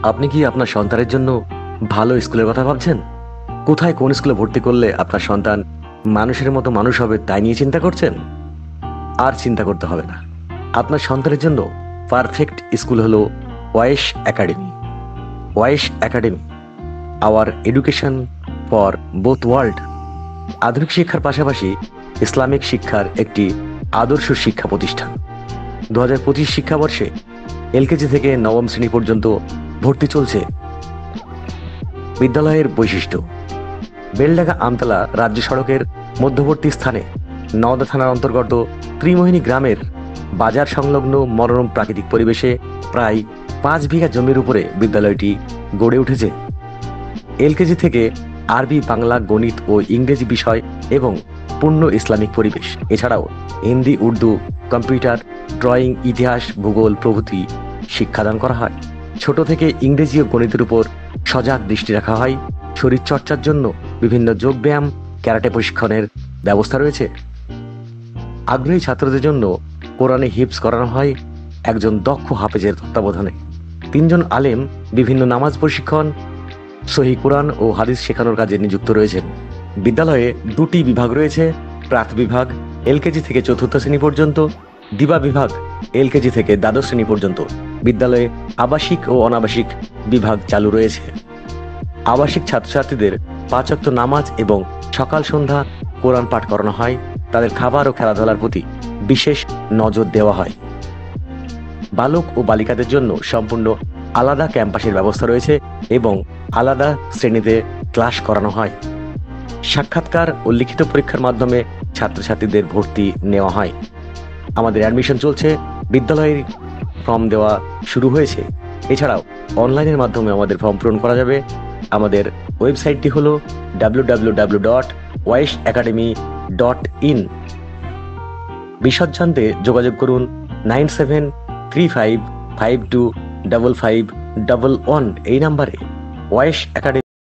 আপনি কি আপনার সন্তানের জন্য ভালো স্কুলের কথা ভাবছেন? কোথায় কোন স্কুলে ভর্তি করলে আপনার সন্তান মানুষের মতো মানুষ হবে তাই নিয়ে চিন্তা করছেন? আর চিন্তা করতে হবে না। আপনার সন্তানের জন্য পারফেক্ট স্কুল হলো Waish Academy. Waish Academy, our education for both world. আধুনিক শিক্ষার পাশাপাশি ইসলামিক শিক্ষার একটি আদর্শ শিক্ষা প্রতিষ্ঠান। 2025 শিক্ষাবর্ষে এলকেজি থেকে নবম শ্রেণী পর্যন্ত ভর্তি চলছে। বিদ্যালয়ের বৈশিষ্ট্য: বেলডাঙ্গা আমতলা রাজ্য সড়কের মধ্যবর্তী স্থানে নওদা থানার অন্তর্গত ত্রিমোহিনী গ্রামের বাজার সংলগ্ন মনোরম প্রাকৃতিক পরিবেশে প্রায় 5 বিঘা জমির উপরে বিদ্যালয়টি গড়ে উঠেছে। এলকেজি থেকে আরবি, বাংলা, গণিত ও ইংরেজি বিষয় এবং পূর্ণ ইসলামিক পরিবেশ, এছাড়াও হিন্দি, উর্দু, কম্পিউটার, ড্রয়িং, ইতিহাস, ভূগোল প্রভৃতি শিক্ষাদান করা হয়। ছোট থেকে ইংরেজি ও গণিতের উপর সজাগ দৃষ্টি রাখা হয়। শরীরচর্চার জন্য বিভিন্ন যোগব্যায়াম, ক্যারাটে প্রশিক্ষণের ব্যবস্থা রয়েছে। আগ্রহী ছাত্রদের জন্য কোরআনে হিফজ করানো হয় একজন দক্ষ হাফেজের তত্ত্বাবধানে। 3 জন আলেম বিভিন্ন নামাজ প্রশিক্ষণ, সহিহ কোরআন ও হাদিস শেখানোর কাজে নিযুক্ত রয়েছেন। বিদ্যালয়ে 2টি বিভাগ রয়েছে: প্রাক বিভাগ এলকেজি থেকে 4র্থ শ্রেণী পর্যন্ত, দিবা বিভাগ এলকেজি থেকে দ্বাদশ শ্রেণী পর্যন্ত। বিদ্যালয়ে আবাসিক ও অনাবাসিক বিভাগ চালু রয়েছে। আবাসিক ছাত্রছাত্রীদের 5 ওয়াক্ত নামাজ এবং সকাল সন্ধ্যা কোরআন পাঠ করানো হয়। তাদের খাবার ও খেলাধুলার প্রতি বিশেষ নজর দেওয়া হয়। বালক ও বালিকাদের জন্য সম্পূর্ণ আলাদা ক্যাম্পাসের ব্যবস্থা রয়েছে এবং আলাদা শ্রেণীতে ক্লাস করানো হয়। সাক্ষাৎকার ও লিখিত পরীক্ষার মাধ্যমে ছাত্রছাত্রীদের ভর্তি নেওয়া হয়। আমাদের অ্যাডমিশন চলছে। বিদ্যালয়ের ফর্ম দেওয়া শুরু হয়েছে। এছাড়াও অনলাইনের মাধ্যমে আমাদের ফর্ম পূরণ করা যাবে। আমাদের ওয়েবসাইটটি হলো www.waishacademy.in। বিশদ জানতে যোগাযোগ করুন 9735525511 এই নাম্বারে। ওয়াইশ একাডেমি।